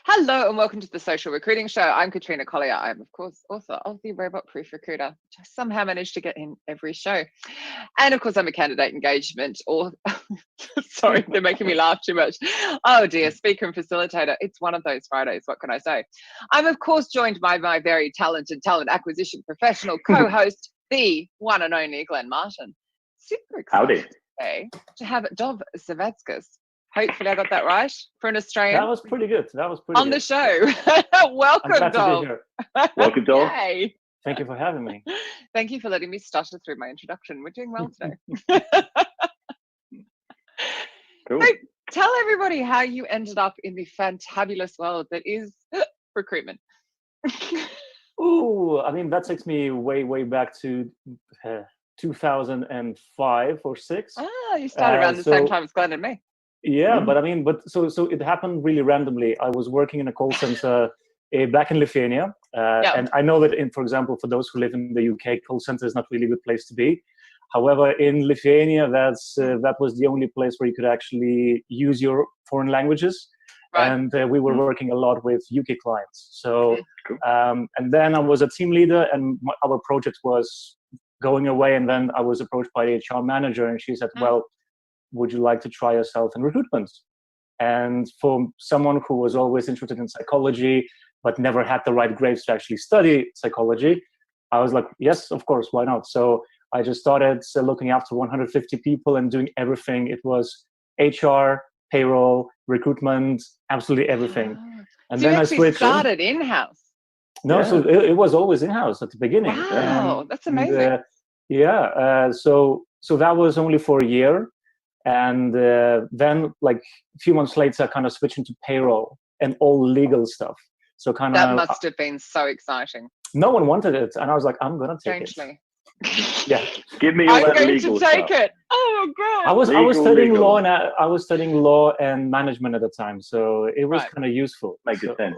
Hello and welcome to the Social Recruiting Show. I'm Katrina Collier. I'm, of course, author of the Robot Proof Recruiter, which I somehow managed to get in every show. And of course, I'm a candidate engagement or, sorry, they're making me laugh too much. Oh dear, speaker and facilitator. It's one of those Fridays. What can I say? I'm, of course, joined by my very talented talent acquisition professional co-host, the one and only Glenn Martin. Super excited today to have Dov Zavadskis. Hopefully I got that right for an Australian. That was pretty good. On the show. Welcome, Dov. Welcome, Dov. Yay. Thank you for having me. Thank you for letting me stutter through my introduction. We're doing well today. Cool. So tell everybody how you ended up in the fantabulous world that is recruitment. Ooh, I mean, that takes me way back to 2005 or 6. Ah, you started around the same time as Glenn and me. Yeah, but I mean, so it happened really randomly. I was working in a call center back in Lithuania, and I know that, for example, for those who live in the UK, call center is not really a good place to be. However, in Lithuania, that was the only place where you could actually use your foreign languages, right. And we were working a lot with UK clients. So, and then I was a team leader, and our project was going away, and then I was approached by the HR manager, and she said, "Well, would you like to try yourself in recruitment?" And for someone who was always interested in psychology, but never had the right grades to actually study psychology, I was like, yes, of course, why not? So I just started looking after 150 people and doing everything. It was HR, payroll, recruitment, absolutely everything. And so then you I switched. Started in-house? No, so it was always in-house at the beginning. Wow, that's amazing. So that was only for a year. And then, like a few months later, I kind of switched into payroll and all legal stuff. So kind of that must have been so exciting. No one wanted it, and I was like, "I'm gonna take it." Yeah, give me all that legal stuff. I'm going to take it. Oh god! I was studying law, and I was studying law and management at the time, so it was kind of useful. Makes sense.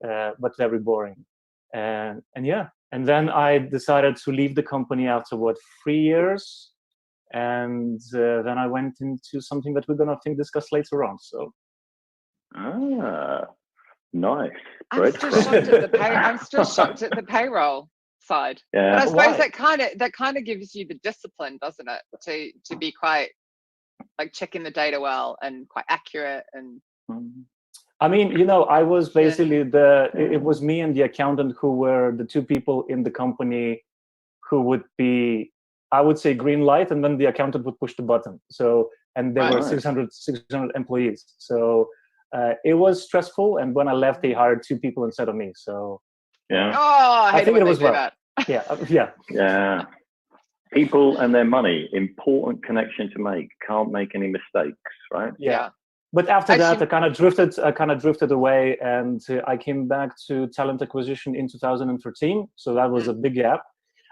But very boring. And then I decided to leave the company after 3 years. And then I went into something that we're going to discuss later on. So, nice. I'm still shocked at the payroll side. Yeah. But I suppose that kind of gives you the discipline, doesn't it, to be quite like checking the data well and quite accurate and. I mean, I was basically it was me and the accountant who were the two people in the company who would be, I would say, green light, and then the accountant would push the button. So, and there were 600 employees. So it was stressful. And when I left, they hired 2 people instead of me. So yeah. Oh, I think it was well. That. Yeah. People and their money, important connection to make. Can't make any mistakes, right? Yeah. But after that, I kind of drifted away, and I came back to talent acquisition in 2013. So that was a big gap.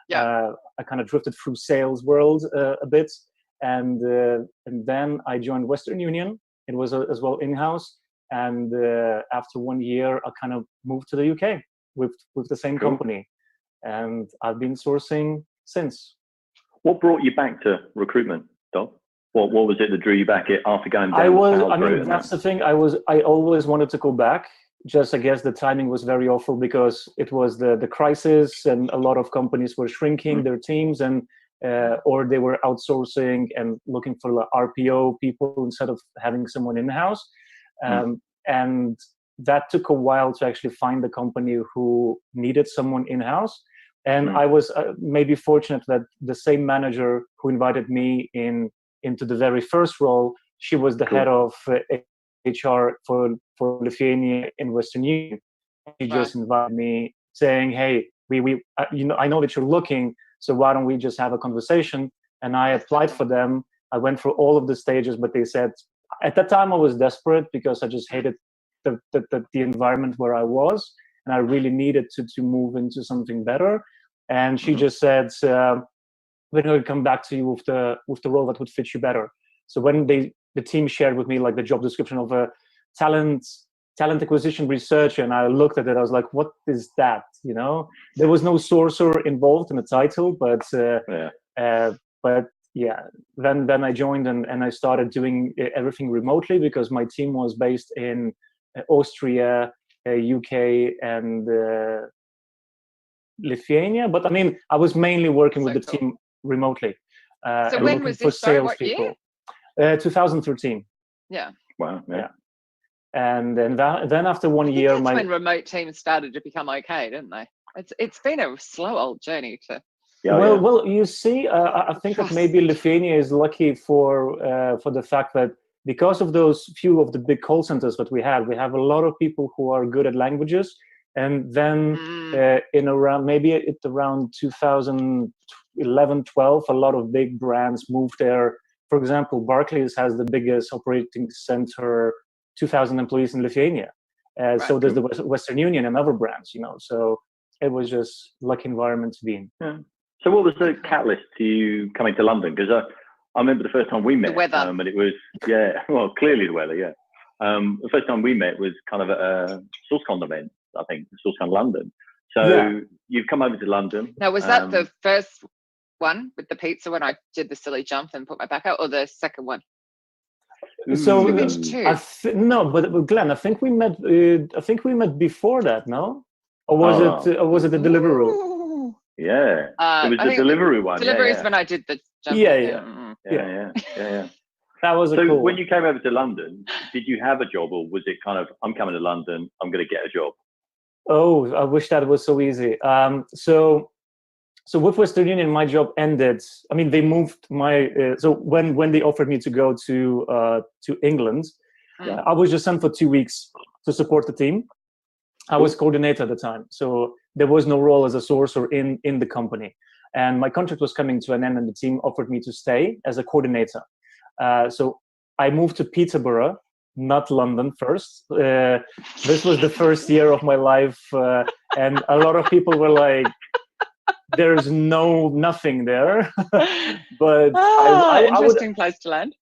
Yeah. I kind of drifted through sales world a bit, and then I joined Western Union. It was as well in-house, and after 1 year, I kind of moved to the UK with the same company, and I've been sourcing since. What brought you back to recruitment, Dov? What was it that drew you back after going down? That's the thing. I always wanted to go back. Just, I guess the timing was very awful because it was the crisis, and a lot of companies were shrinking their teams, and or they were outsourcing and looking for RPO people instead of having someone in the house. And that took a while to actually find a company who needed someone in house. And I was maybe fortunate that the same manager who invited me into the very first role, she was the head of HR for Lithuania in Western Union. He just invited me, saying, "Hey, we I know that you're looking, so why don't we just have a conversation?" And I applied for them. I went through all of the stages, but they said at that time I was desperate because I just hated the environment where I was, and I really needed to move into something better. And she just said, "We're going to come back to you with the role that would fit you better." So when the team shared with me like the job description of a talent acquisition researcher, and I looked at it, I was like, "What is that?" There was no sourcer involved in the title, but then I joined and I started doing everything remotely because my team was based in Austria, UK, and Lithuania. But I mean, I was mainly working with the team remotely. So and when looking was for this? Sorry, what salespeople. year? 2013. Yeah. Wow. Yeah. And then after 1 I think year, that's when remote teams started to become okay, didn't they? It's been a slow old journey to. Well, you see, I think that maybe Lithuania is lucky for the fact that because of those few of the big call centers that we have a lot of people who are good at languages, and then around 2011, 12, a lot of big brands moved there. For example, Barclays has the biggest operating center, 2,000 employees in Lithuania. So does the Western Union and other brands, so it was just lucky environment to be in. Yeah. So what was the catalyst to you coming to London? Because I remember the first time we met, the weather. And it was, well, clearly the weather, yeah. The first time we met was kind of at a SourceCon event, I think, SourceCon London. So you've come over to London. Now, was that the first one with the pizza when I did the silly jump and put my back out, or the second one? So no, but Glenn, I think we met. I think we met before that, no? Or was it the Deliveroo? Yeah, it was the Deliveroo one. Deliveroo is when I did the jump. Yeah. That was cool. When you came over to London, did you have a job, or was it kind of, I'm coming to London, I'm going to get a job? Oh, I wish that was so easy. So with Western Union, my job ended. I mean, they moved my. So when they offered me to go to England, I was just sent for 2 weeks to support the team. I was coordinator at the time, so there was no role as a sourcer in the company. And my contract was coming to an end, and the team offered me to stay as a coordinator. So I moved to Peterborough, not London first. This was the first year of my life, and a lot of people were like, there's nothing there. But interesting place to land.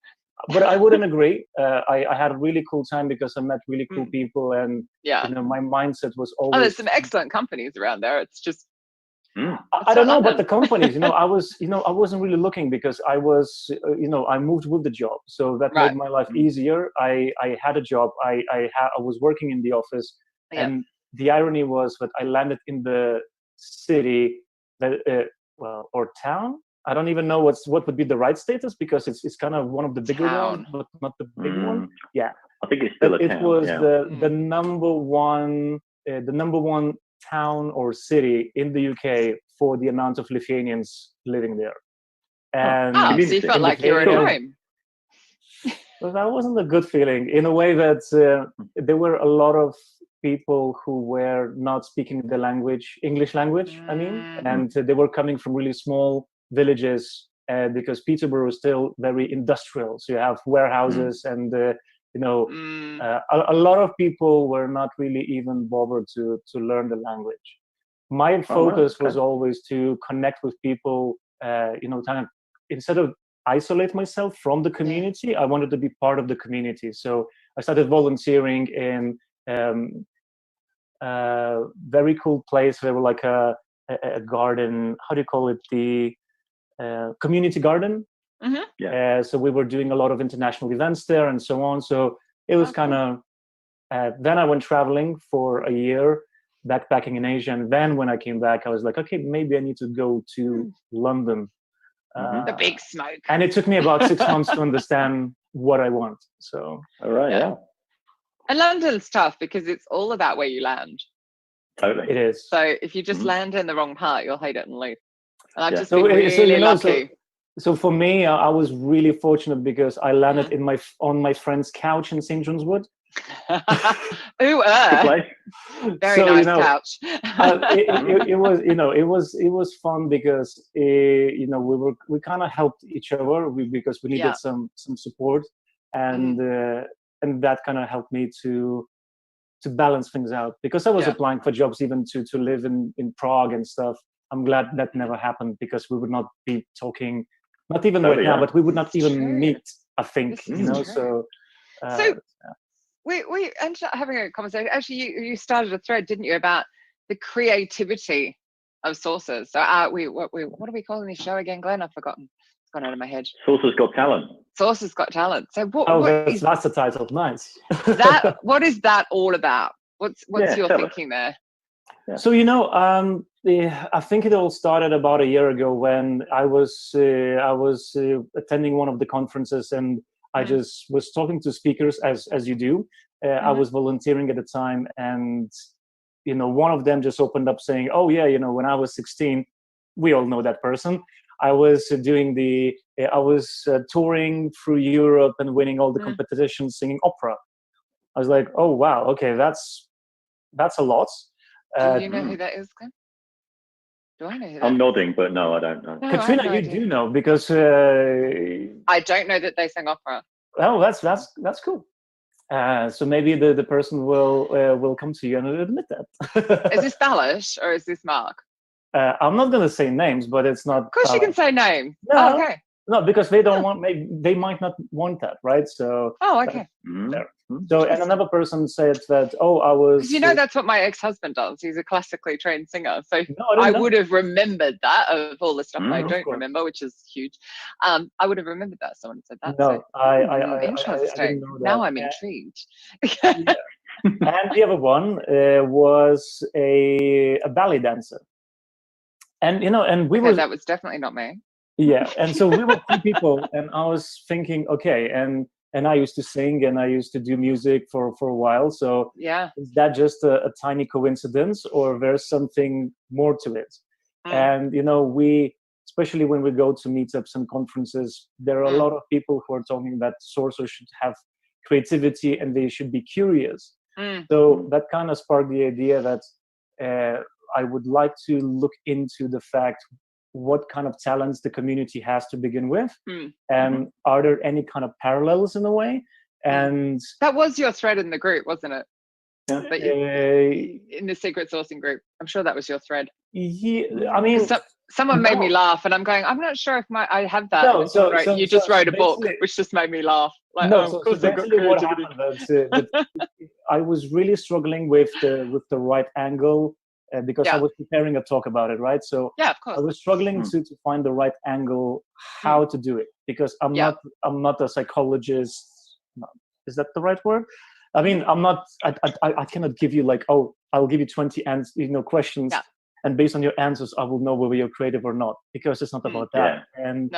But I wouldn't agree. I had a really cool time because I met really cool people, and my mindset was always. There's some excellent companies around there. It's just. I don't know about the companies. I wasn't really looking because I was, I moved with the job, so that made my life easier. I had a job. I was working in the office, and the irony was that I landed in the city that or town. I don't even know what would be the right status because it's kind of one of the bigger ones, but not the big one. Yeah, I think it's still a town. It was the number one town or city in the UK for the amount of Lithuanians living there. And so you felt like you were at home. Well, that wasn't a good feeling in a way that there were a lot of people who were not speaking the English language, and they were coming from really small villages because Peterborough is still very industrial. So you have warehouses and a lot of people were not really even bothered to learn the language. My focus was always to connect with people, kind of instead of isolate myself from the community, I wanted to be part of the community. So I started volunteering in very cool place. There were like a garden, how do you call it? The community garden. So we were doing a lot of international events there and so on. So it was kind of, then I went traveling for a year, backpacking in Asia. And then when I came back, I was like, okay, maybe I need to go to London. The big smoke. And it took me about 6 months to understand what I want. So, all right. Yeah. And London's tough because it's all about where you land. Totally. It is. So if you just land in the wrong part, you'll hate it and leave. And I've just been really lucky. So for me, I was really fortunate because I landed on my friend's couch in St. John's Wood. Ooh, very nice couch. It was fun because we kind of helped each other because we needed some support, and that kind of helped me to balance things out because I was applying for jobs even to live in Prague and stuff. I'm glad that never happened because we would not be talking, not even right now, but we would not even meet, I think, so we ended up having a conversation. Actually, you started a thread, didn't you, about the creativity of sources. So what are we calling this show again, Glenn? I've forgotten. It's gone out of my head. Saucer's Got Talent. Saucer's Got Talent. So that's the title. Nice. What is that all about? What's your thinking there? Yeah. So I think it all started about a year ago when I was attending one of the conferences, and I just was talking to speakers as you do. I was volunteering at the time, and one of them just opened up saying, "Oh yeah, when I was 16, we all know that person. I was touring through Europe and winning all the competitions singing opera." I was like, "Oh wow, okay, that's a lot." Do you know who that is, Glenn? Do I know who that I'm is? nodding, but no, I don't know. No, Katrina, you do know because I don't know that they sang opera. Oh, that's cool. So maybe the person will come to you and admit that. Is this Balish or is this Mark? I'm not going to say names, but it's not. Of course, you can say names. No, okay. No, because they don't want. They might not want that, right? So. Oh, okay. So, and another person said that, "Oh, I was." Because that's what my ex-husband does. He's a classically trained singer, so I would have remembered that of all the stuff I don't course. remember, which is huge. I would have remembered that. Someone said that. No, so, interesting. I didn't know that. Now I'm intrigued. Yeah. And the other one was a ballet dancer, and and we were. That was definitely not me. Yeah, and so we were two people, and I was thinking, okay, and I used to sing and I used to do music for a while. So is that just a tiny coincidence, or there's something more to it? And we, especially when we go to meetups and conferences, there are a lot of people who are talking that sorcerers should have creativity and they should be curious. So that kind of sparked the idea that I would like to look into the fact what kind of talents the community has to begin with, and are there any kind of parallels in a way? And that was your thread in the group, wasn't it? Yeah. In the secret sourcing group, I'm sure that was your thread. Yeah, I mean, someone made me laugh, and I'm going, I'm not sure if I have that. No, you just wrote a book, which just made me laugh. Like, so basically what happened was I was really struggling with the right angle. Because I was preparing a talk about it, right? So of course. I was struggling to find the right angle, how to do it, because I'm not a psychologist. Is that the right word? I mean, I'm not. I cannot give you I'll give you 20 questions, and based on your answers, I will know whether you're creative or not, because it's not about that. And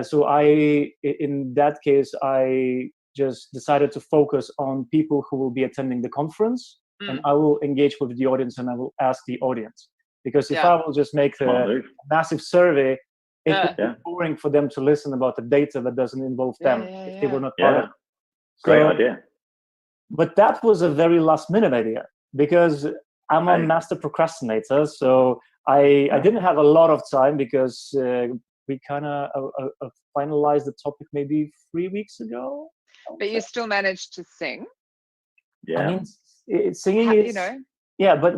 so in that case, I just decided to focus on people who will be attending the conference. And I will engage with the audience and I will ask the audience. Because if I will just make a massive survey, it would be boring for them to listen about the data that doesn't involve them if they were not part of it. Great idea. But that was a very last minute idea, because I'm a master procrastinator. So I didn't have a lot of time, because we kind of finalized the topic maybe 3 weeks ago. But you still managed to sing. Yeah. I mean, singing is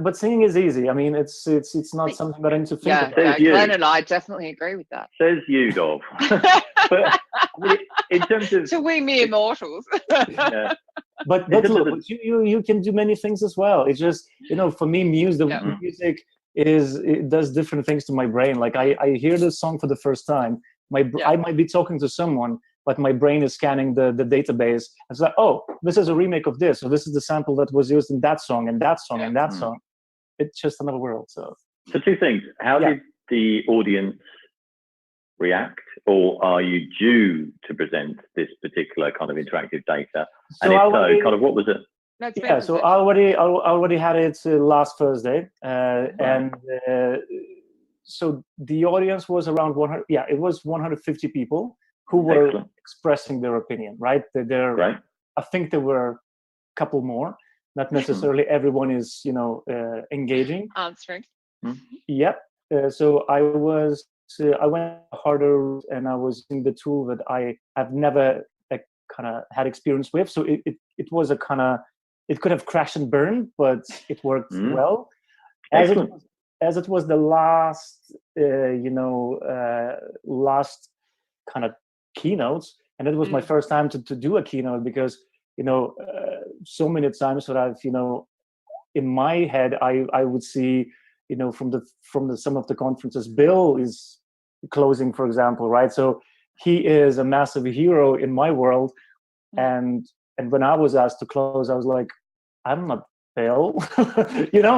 but singing is easy. I mean, it's not something that I need to think about. Glenn and I definitely agree with that. Says you, Dov. But in terms of to we mere mortals. But look, you can do many things as well. It's just for me, music it does different things to my brain. Like I hear this song for the first time, I might be talking to someone, but my brain is scanning the database. It's like, oh, this is a remake of this, or this is the sample that was used in that song and that song and that song. It's just another world. So two things. How did the audience react, or are you due to present this particular kind of interactive data? And if so, kind of what was it? So I already had it last Thursday, and so the audience was around 100. Yeah, it was 150 people who were expressing their opinion. Right? I think there were a couple more. Not necessarily everyone is engaging. Answering. Yep. So I went harder, and I was using the tool that I have never kind of had experience with. So it was a kind of, it could have crashed and burned, but it worked well. As it was the last, last kind of keynotes, and it was my first time to do a keynote, because so many times that I've in my head I would see from the some of the conferences, Bill is closing, for example, right? So he is a massive hero in my world. And when I was asked to close, I was like, I'm not Bill,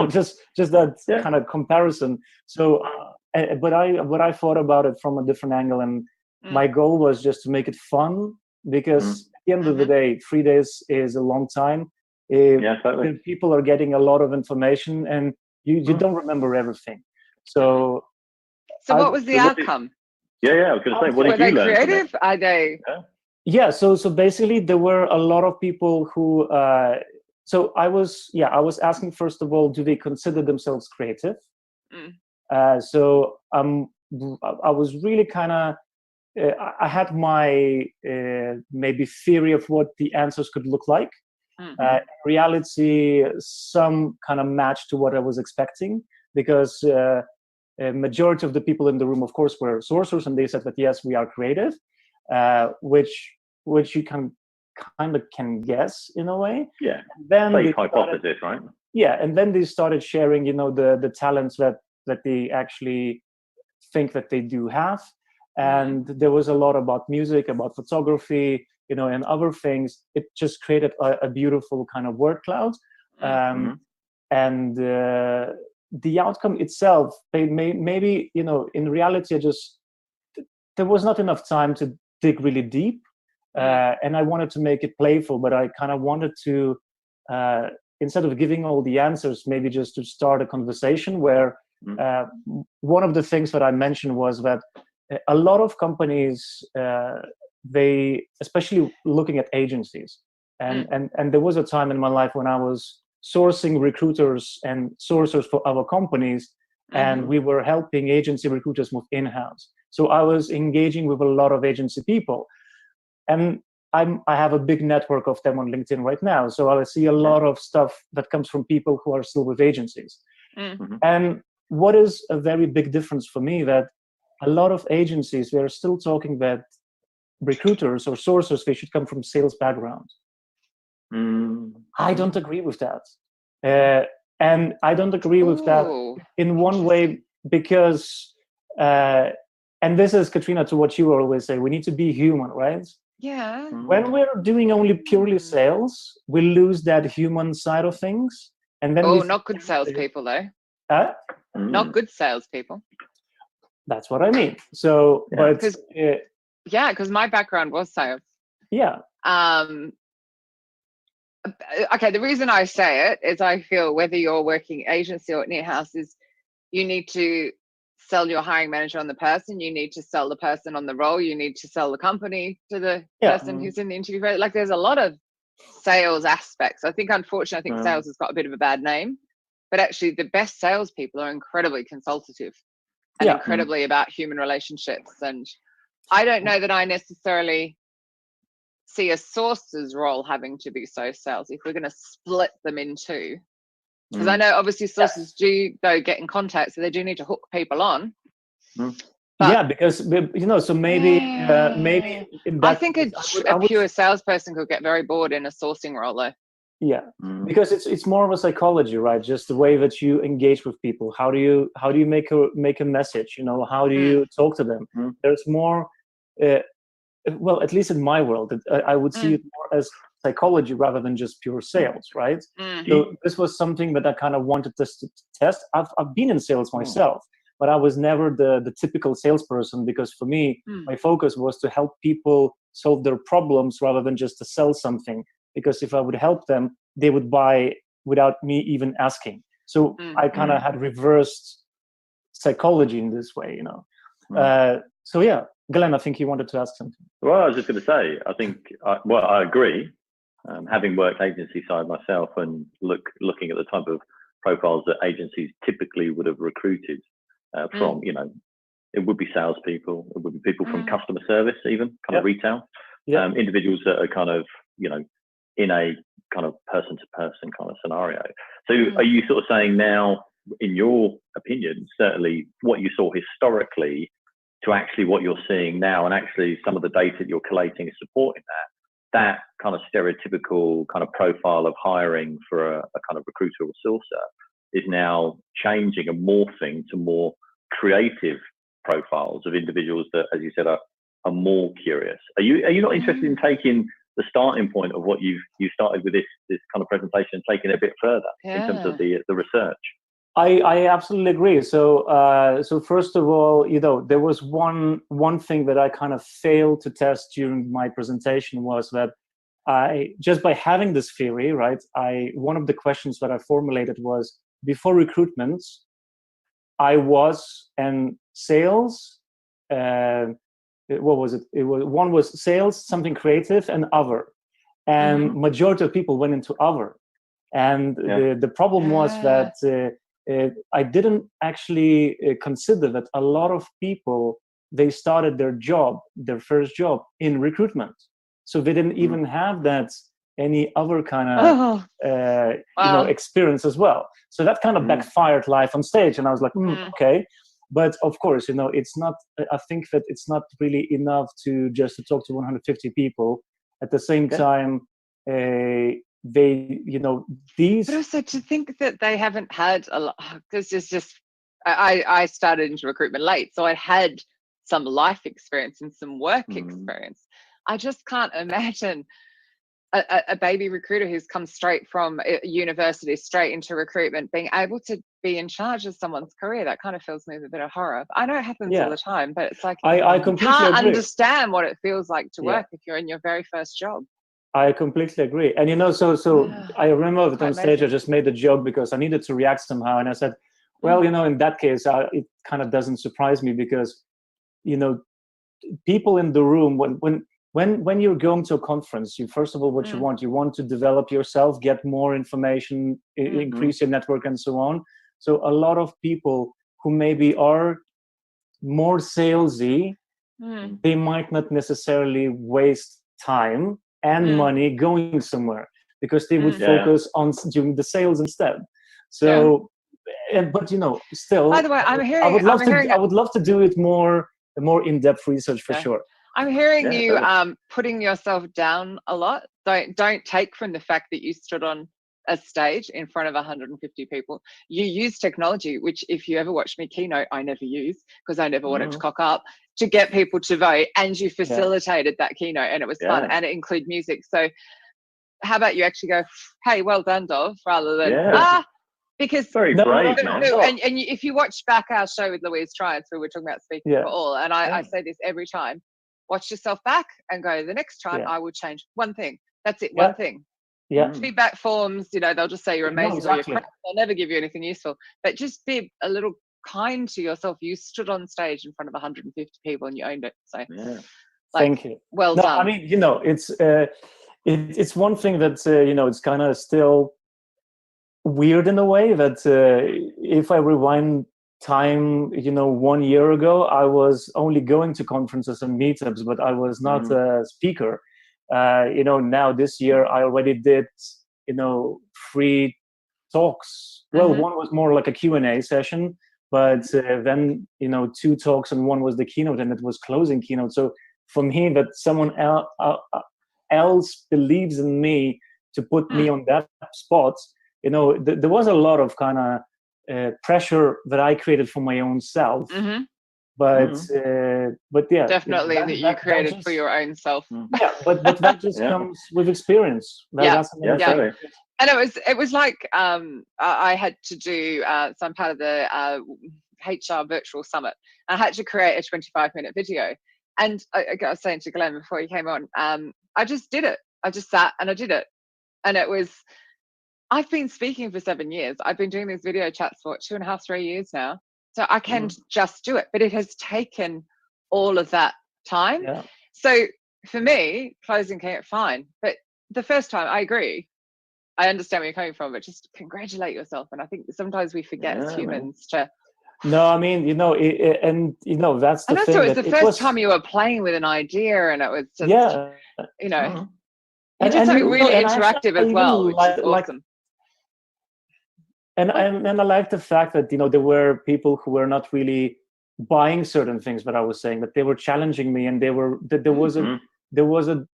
just that kind of comparison. So, but I thought about it from a different angle, and my goal was just to make it fun, because at the end of the day, 3 days is a long time. Totally. People are getting a lot of information, and you don't remember everything. So what was the outcome? I was going to say, what did you learn? Were they creative? Are they? Yeah. So basically, there were a lot of people who. So I was asking, first of all, do they consider themselves creative? So I was really kind of. I had my maybe theory of what the answers could look like. In reality, some kind of match to what I was expecting, because a majority of the people in the room, of course, were sourcers, and they said that yes, we are creative, which you can kind of guess in a way. Yeah. Then safe hypothesis, right? Yeah, and then they started sharing, the talents that they actually think that they do have. And there was a lot about music, about photography, and other things. It just created a beautiful kind of word cloud. And the outcome itself, maybe, in reality, there was not enough time to dig really deep. And I wanted to make it playful, but I kind of wanted to, instead of giving all the answers, maybe just to start a conversation where one of the things that I mentioned was that a lot of companies, they, especially looking at agencies, and there was a time in my life when I was sourcing recruiters and sourcers for other companies, and we were helping agency recruiters move in-house. So I was engaging with a lot of agency people, and I have a big network of them on LinkedIn right now. So I see a lot of stuff that comes from people who are still with agencies. And what is a very big difference for me, that a lot of agencies, they're still talking that recruiters or sourcers, they should come from sales backgrounds. I don't agree with that. And I don't agree with that in one way, because, and this is, Katrina, to what you always say, we need to be human, right? Yeah. When we're doing only purely sales, we lose that human side of things. And then not good salespeople, though. Not good salespeople. That's what I mean. So, but because my background was sales. Yeah. Okay, the reason I say it is I feel whether you're working agency or in-house is you need to sell your hiring manager on the person, you need to sell the person on the role, you need to sell the company to the person who's in the interview. Like, there's a lot of sales aspects. I think, unfortunately, sales has got a bit of a bad name, but actually the best salespeople are incredibly consultative and incredibly about human relationships. And I don't know that I necessarily see a source's role having to be so sales if we're going to split them in two. Because I know obviously sources do go get in contact, so they do need to hook people on. Because so maybe in that, I think a pure salesperson could get very bored in a sourcing role, though. Yeah, because it's more of a psychology, right? Just the way that you engage with people. How do you make a message? How do you talk to them? There's more. Well, at least in my world, I would see it more as psychology rather than just pure sales, right? So this was something that I kind of wanted to test. I've been in sales myself, but I was never the typical salesperson, because for me, my focus was to help people solve their problems rather than just to sell something. Because if I would help them, they would buy without me even asking. So I kind of had reversed psychology in this way, So yeah, Glenn, I think you wanted to ask something. Well, I was just going to say, I think, I agree. Having worked agency side myself and looking at the type of profiles that agencies typically would have recruited from, it would be salespeople, it would be people from customer service, even kind of retail, individuals that are kind of, in a kind of person-to-person kind of scenario. So are you sort of saying now, in your opinion, certainly what you saw historically to actually what you're seeing now, and actually some of the data that you're collating is supporting that kind of stereotypical kind of profile of hiring for a kind of recruiter or sourcer is now changing and morphing to more creative profiles of individuals that, as you said, are more curious. Are you not interested in taking the starting point of what you started with this kind of presentation, taking it a bit further in terms of the research? I absolutely agree. So so first of all, there was one thing that I kind of failed to test during my presentation, was that I, just by having this theory, right, one of the questions that I formulated was, before recruitment, I was in sales. What was it? One was sales, something creative, and other. And majority of people went into other. And the problem was that I didn't actually consider that a lot of people, they started their first job in recruitment. So they didn't even have that any other kind of experience as well. So that kind of backfired live on stage. And I was like, okay. But of course, it's not, I think that it's not really enough to just to talk to 150 people. At the same time, these. But also to think that they haven't had a lot, because it's just, I started into recruitment late. So I had some life experience and some work experience. I just can't imagine a baby recruiter who's come straight from university straight into recruitment being able to be in charge of someone's career. That kind of fills me with a bit of horror. I know it happens all the time, but it's like I you can't understand what it feels like to work if you're in your very first job. I completely agree. And so I remember that on stage I just made a joke because I needed to react somehow, and I said, well, in that case it kind of doesn't surprise me, because people in the room, when you're going to a conference, you first of all, what you want to develop yourself, get more information, increase your network, and so on. So a lot of people who maybe are more salesy, they might not necessarily waste time and money going somewhere, because they would focus on doing the sales instead. So but still, by the way, I would love to do it more in-depth research for sure. I'm hearing you putting yourself down a lot. Don't take from the fact that you stood on a stage in front of 150 people. You use technology, which if you ever watch me keynote, I never use, because I never wanted to cock up, to get people to vote, and you facilitated that keynote, and it was fun, and it included music. So how about you actually go, hey, well done, Dov, rather than because very brave, man. And if you watch back our show with Louise Triance, where we're talking about speaking for all, and I say this every time, watch yourself back and go, the next time I will change one thing. That's it, one thing. Feedback forms, they'll just say you're amazing or you're crap. They'll never give you anything useful. But just be a little kind to yourself. You stood on stage in front of 150 people and you owned it. So thank you. Well done. I mean, it's one thing that it's kind of still weird in a way that if I rewind time, 1 year ago, I was only going to conferences and meetups, but I was not a speaker. Now this year I already did 3 talks. Well, one was more like a Q&A session, but then 2 talks, and one was the keynote, and it was closing keynote. So for me, that someone else believes in me to put me on that spot, there was a lot of kind of pressure that I created for my own self. But yeah, definitely that you created just, for your own self. Yeah, but that just comes with experience. And it was like I had to do some part of the HR virtual summit. I had to create a 25-minute video, and I was saying to Glenn before he came on, I just did it. I just sat and I did it, and it was. I've been speaking for 7 years. I've been doing these video chats for 2.5, 3 years now. So I can just do it, but it has taken all of that time. So for me, closing keynote, fine. But the first time, I agree. I understand where you're coming from, but just congratulate yourself. And I think sometimes we forget as humans to. No, I mean, that's the thing. And also, it was the first time you were playing with an idea, and it was just, you did something really interactive as well, which is awesome. And I like the fact that there were people who were not really buying certain things that I was saying, but they were challenging me, and there was a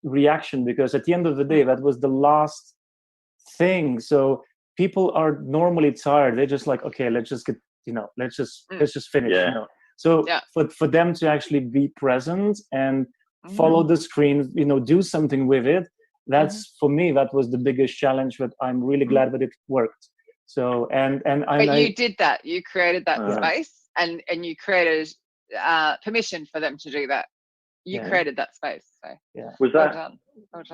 reaction, because at the end of the day, that was the last thing. So people are normally tired. They're just like, okay, let's just get let's just finish. So for them to actually be present and follow the screen, do something with it, that's for me, that was the biggest challenge, but I'm really glad that it worked. So, you did that. You created that space, and you created permission for them to do that. You created that space. So was that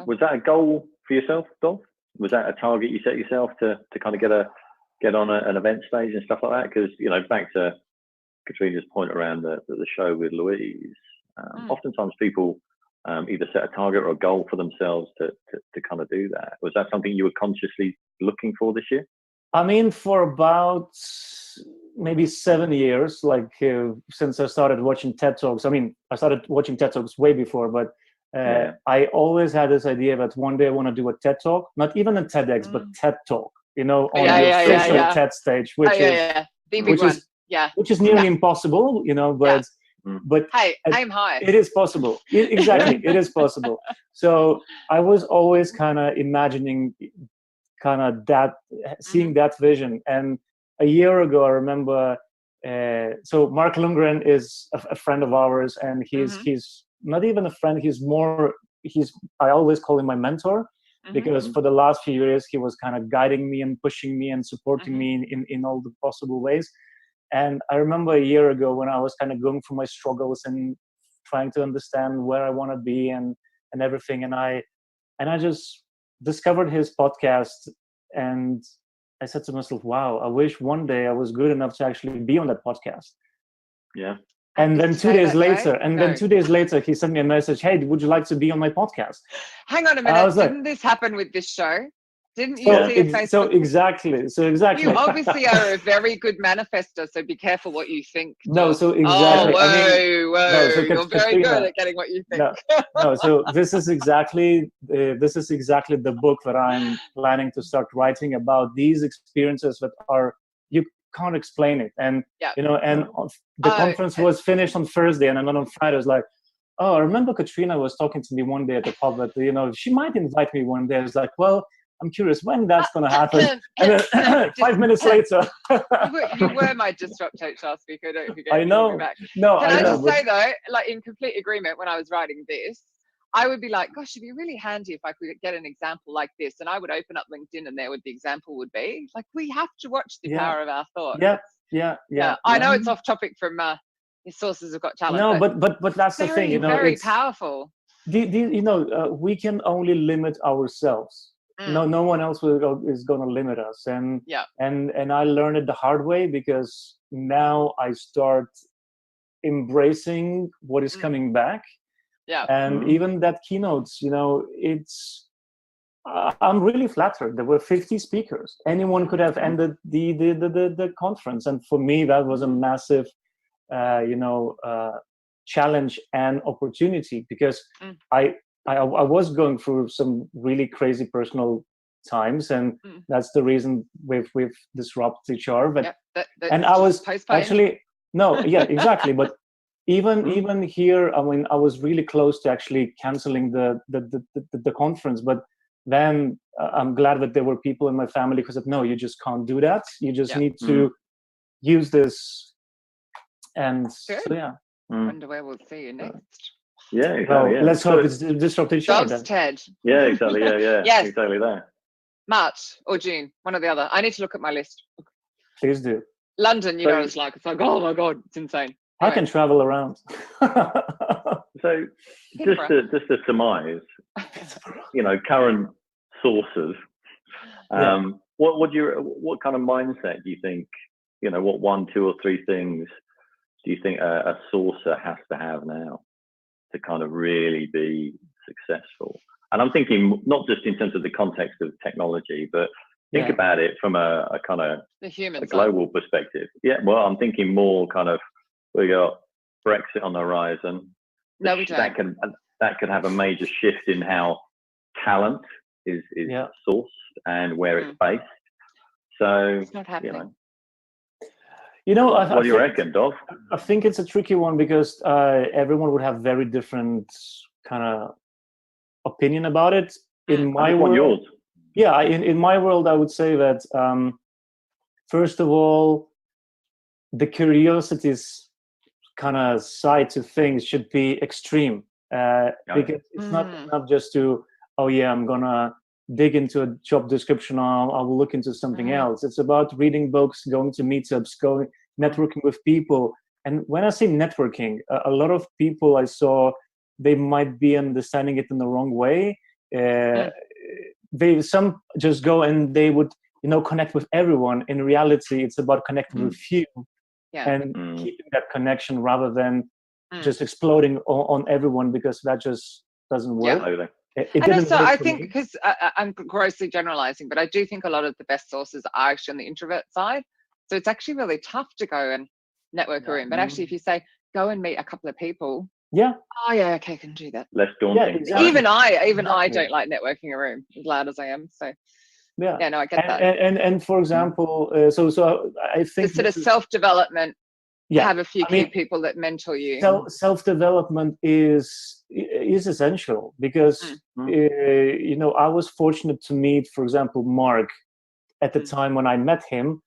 was that a goal for yourself, Dov? Was that a target you set yourself to kind of get on an event stage and stuff like that? Because back to Katrina's point around the show with Louise, oftentimes people either set a target or a goal for themselves to kind of do that. Was that something you were consciously looking for this year? I mean, for about maybe 7 years, since I started watching TED Talks. I mean, I started watching TED Talks way before, but I always had this idea that one day I want to do a TED Talk, not even a TEDx, but TED Talk, on the official TED stage, which is nearly impossible, but hey, aim high. It is possible. Exactly, it is possible. So I was always kind of imagining seeing that vision. And a year ago, I remember, so Mark Lundgren is a friend of ours, and he's not even a friend, I always call him my mentor, because for the last few years, he was kind of guiding me and pushing me and supporting me in all the possible ways. And I remember a year ago when I was kind of going through my struggles and trying to understand where I want to be and everything. And I just discovered his podcast, and I said to myself, wow, I wish one day I was good enough to actually be on that podcast. Yeah. And then 2 days later, he sent me a message, hey, would you like to be on my podcast? Hang on a minute. Didn't this happen with this show? Didn't you see a Facebook? So exactly. You obviously are a very good manifester, so be careful what you think. No, so exactly. You're very good at getting what you think. No, so this is exactly the book that I'm planning to start writing about, these experiences that you can't explain it. And the conference was finished on Thursday, and then on Friday I was like, oh, I remember Katrina was talking to me one day at the pub that she might invite me one day. I was like, well, I'm curious when that's going to happen. And then 5 minutes later, you were my Disrupt HR speaker. Don't forget. I know. Back. No, Can I just say though, in complete agreement, when I was writing this, I would be like, gosh, it'd be really handy if I could get an example like this. And I would open up LinkedIn, and there would the example would be like, we have to watch the power of our thoughts. Yeah. I know it's off topic from your sources have got talent. No, but that's the thing. Very powerful. We can only limit ourselves. No one else is going to limit us. And I learned it the hard way, because now I start embracing what is coming back. And even that keynotes, I'm really flattered. There were 50 speakers. Anyone could have ended the conference. And for me, that was a massive, challenge and opportunity, because I was going through some really crazy personal times, and that's the reason with Disrupt HR. But and I was actually exactly. But even here, I mean, I was really close to actually canceling the conference. But then I'm glad that there were people in my family who said, no, you just can't do that. You just need to use this. And wonder where we'll see you next. Yeah, exactly. Well, let's hope it's Disrupted Show. TED. Yeah, exactly. Yeah. Yes. Exactly that. March or June, one or the other. I need to look at my list. Please do. London, you know, it's like, oh my God, it's insane. I can travel around. So just to surmise, current sources, what kind of mindset do you think, what 1, 2 or 3 things do you think a sourcer has to have now to kind of really be successful? And I'm thinking not just in terms of the context of technology, but think about it from a kind of a global perspective. Yeah, well, I'm thinking more kind of, we got Brexit on the horizon. No, we don't. That could have a major shift in how talent is sourced and where it's based. So it's not happening. What do you reckon, Dov? I think it's a tricky one, because everyone would have very different kind of opinion about it. In my world, yours. Yeah, in my world, I would say that first of all, the curiosity is kind of side to things should be extreme, because it's not enough just to, oh yeah, I'm gonna dig into a job description, I'll look into something else. It's about reading books, going to meetups, networking with people. And when I say networking, a lot of people I saw, they might be understanding it in the wrong way. Some just go and they would, connect with everyone. In reality, it's about connecting with few and keeping that connection rather than just exploding on everyone, because that just doesn't work. Yeah. And also, I think, because I'm grossly generalizing, but I do think a lot of the best sources are actually on the introvert side. So it's actually really tough to go and network a room. But actually, if you say, go and meet a couple of people. Yeah. Oh, yeah, okay, I can do that. Less daunting. Yeah, exactly. Even I don't like networking a room, as loud as I am. So, yeah, no, I get that. And for example, so I think the sort of self-development. Have a few key people that mentor you. Self-development is essential, because I was fortunate to meet, for example, Mark at the time when I met him,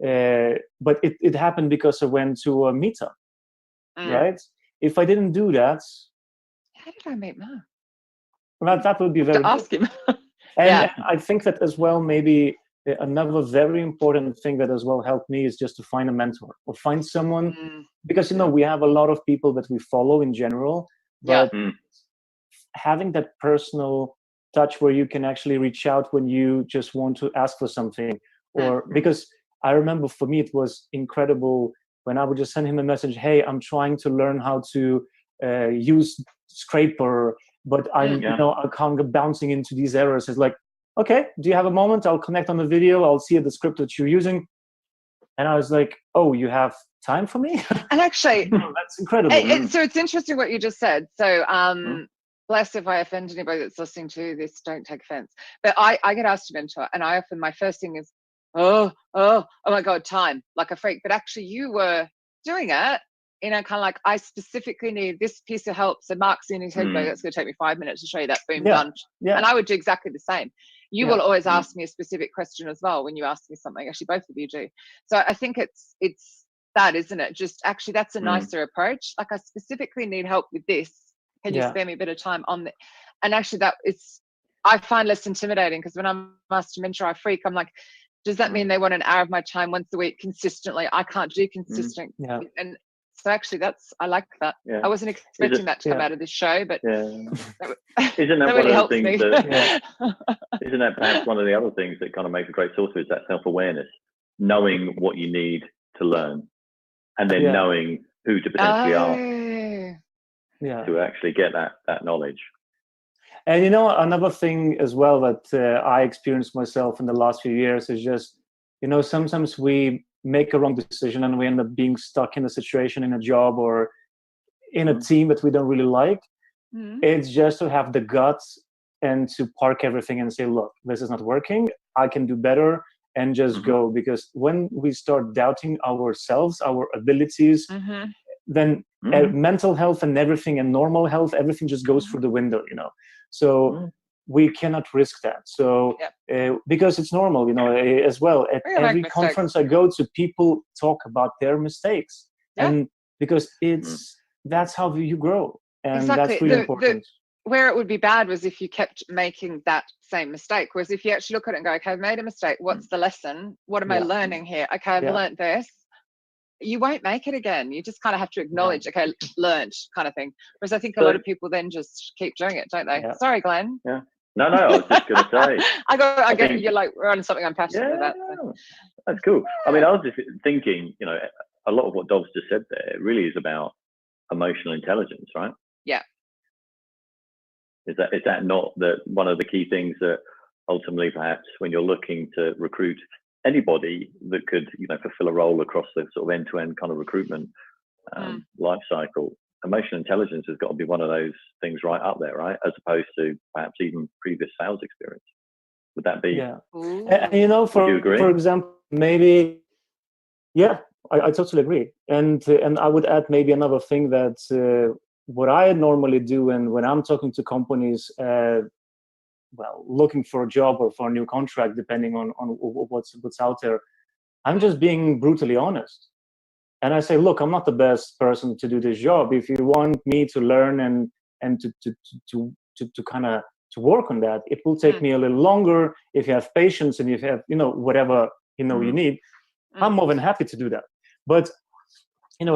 but it happened because I went to a meetup, right? If I didn't do that, how did I meet Mark? Well, that would be very to ask him. And I think that as well, maybe another very important thing that as well helped me is just to find a mentor or find someone, because we have a lot of people that we follow in general, but having that personal touch where you can actually reach out when you just want to ask for something, or because I remember for me it was incredible when I would just send him a message, hey, I'm trying to learn how to use Scraper, but I'm I can't get bouncing into these errors. It's like, okay, do you have a moment? I'll connect on the video. I'll see the script that you're using. And I was like, oh, you have time for me? And actually, that's incredible. So it's interesting what you just said. So bless if I offend anybody that's listening to this, don't take offense. But I get asked to mentor, and I often, my first thing is, oh my God, time, like a freak. But actually you were doing it, kind of like, I specifically need this piece of help. So Mark's in his head, that's going to take me 5 minutes to show you that, boom, done. Yeah. And I would do exactly the same. You will always ask me a specific question as well when you ask me something. Actually, both of you do. So I think it's that, isn't it? Just actually, that's a nicer approach. Like, I specifically need help with this. Can you spare me a bit of time on the? And actually, I find less intimidating, because when I'm asked to mentor, I freak. I'm like, does that mean they want an hour of my time once a week consistently? I can't do consistent. And so actually, I like that. I wasn't expecting that to come out of this show, but isn't that that one really of the helps things me. Isn't that perhaps one of the other things that kind of makes a great source is that self-awareness, knowing what you need to learn, and then knowing who to potentially ask to actually get that knowledge. And another thing as well that I experienced myself in the last few years is just, sometimes we make a wrong decision and we end up being stuck in a situation, in a job, or in a team that we don't really like. It's just to have the guts and to park everything and say, look, this is not working. I can do better, and just go. Because when we start doubting ourselves, our abilities, then mental health and everything, and normal health, everything just goes through the window, So we cannot risk that. So because it's normal, as well. At every conference I go to, people talk about their mistakes, and because that's how you grow, and that's really important. Where it would be bad was if you kept making that same mistake. Whereas if you actually look at it and go, okay, I've made a mistake. What's the lesson? What am I learning here? Okay, I've learned this. You won't make it again. You just kind of have to acknowledge, okay, learned, kind of thing. Whereas I think a lot of people then just keep doing it, don't they? Sorry, Glenn. No, I was just going to say. I get you're like, we're on something I'm passionate about. So. That's cool. I mean, I was just thinking, a lot of what Dov's just said there really is about emotional intelligence, right? Yeah. Is that not one of the key things that ultimately, perhaps, when you're looking to recruit anybody that could, fulfill a role across the sort of end-to-end kind of recruitment life cycle, emotional intelligence has got to be one of those things right up there, right? As opposed to perhaps even previous sales experience. Would that be? Yeah. And, for example, maybe, I totally agree. And I would add maybe another thing that what I normally do, and when I'm talking to companies, looking for a job or for a new contract, depending on what's out there, I'm just being brutally honest. And I say, look, I'm not the best person to do this job. If you want me to learn and to kind of to work on that, it will take me a little longer. If you have patience and if you have, whatever, you need, I'm more than happy to do that. But,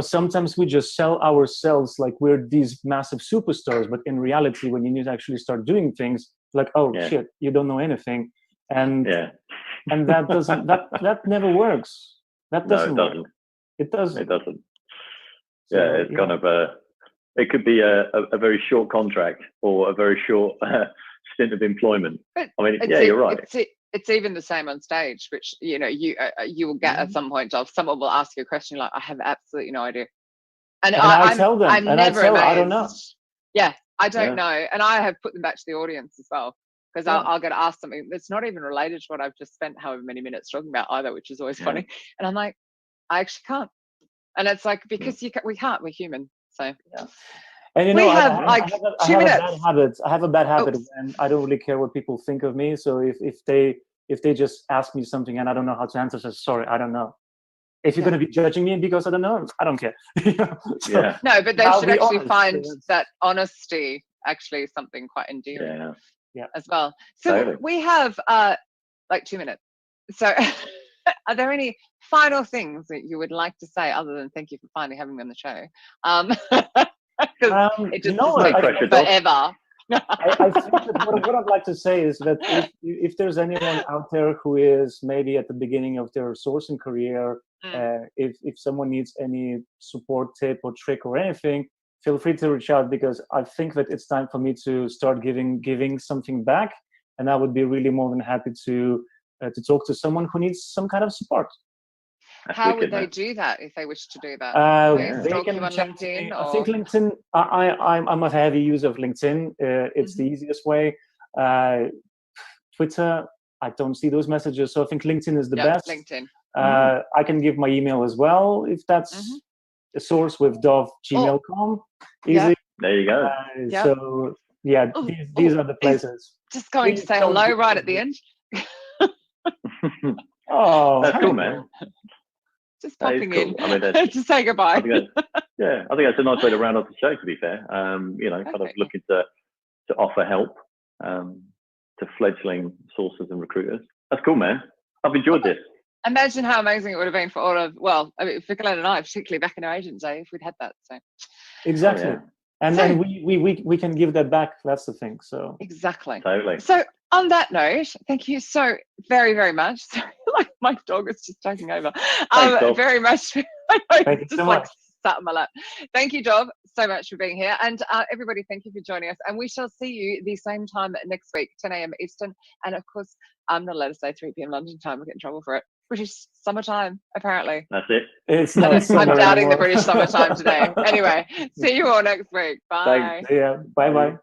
sometimes we just sell ourselves like we're these massive superstars. But in reality, when you need to actually start doing things, like, oh, shit, you don't know anything. And that doesn't, that never works. That doesn't work. It doesn't. It doesn't. So, yeah, it's kind of it could be a very short contract or a very short stint of employment. But I mean, you're right. It's even the same on stage, which you will get at some point. Of someone will ask you a question like, I have absolutely no idea, and I tell them, I'm and never I amazed. I don't know. Yeah, I don't know, and I have put them back to the audience as well, because I'll get asked something that's not even related to what I've just spent however many minutes talking about either, which is always funny, and I'm like, I actually can't, and it's like, because we can't, we're human, so. And we have like 2 minutes. I have a bad habit when I don't really care what people think of me. So if they just ask me something and I don't know how to answer, so sorry, I don't know. If you're going to be judging me because I don't know, I don't care. No, but they should actually find that honesty actually something quite endearing as well. So we have like 2 minutes. So are there any final things that you would like to say other than thank you for finally having me on the show? It just takes forever. I think that what I'd like to say is that if there's anyone out there who is maybe at the beginning of their sourcing career, if someone needs any support tip or trick or anything, feel free to reach out, because I think that it's time for me to start giving something back, and I would be really more than happy to talk to someone who needs some kind of support. How would they do that if they wish to do that? They can on LinkedIn. I think LinkedIn. I'm a heavy user of LinkedIn. It's the easiest way. Twitter, I don't see those messages, so I think LinkedIn is the best. LinkedIn. I can give my email as well if that's a source with dov@gmail.com. Easy. There you go. So these are the places. Just going to say hello right at the end. Oh, that's cool, man. Just popping in to say goodbye. I think that's a nice way to round off the show, to be fair. Kind of looking to offer help to fledgling sources and recruiters. That's cool, man. I've enjoyed this. Imagine how amazing it would have been for all of, for Glenn and I, particularly back in our agent day, if we'd had that. So exactly. And then we can give that back. That's the thing. So exactly. Totally. So on that note, thank you so very, very much. Sorry, like my dog is just taking over. Thanks, very much. Thank you so much. Sat on my lap. Thank you, Dov, so much for being here. And everybody, thank you for joining us. And we shall see you the same time next week, 10 a.m. Eastern. And of course, I'm not allowed to say 3 p.m. London time. We'll get in trouble for it. British summertime, apparently. That's it. It's not summer I'm doubting anymore. the British summertime today. Anyway, see you all next week. Bye. Thanks. Yeah. Bye-bye.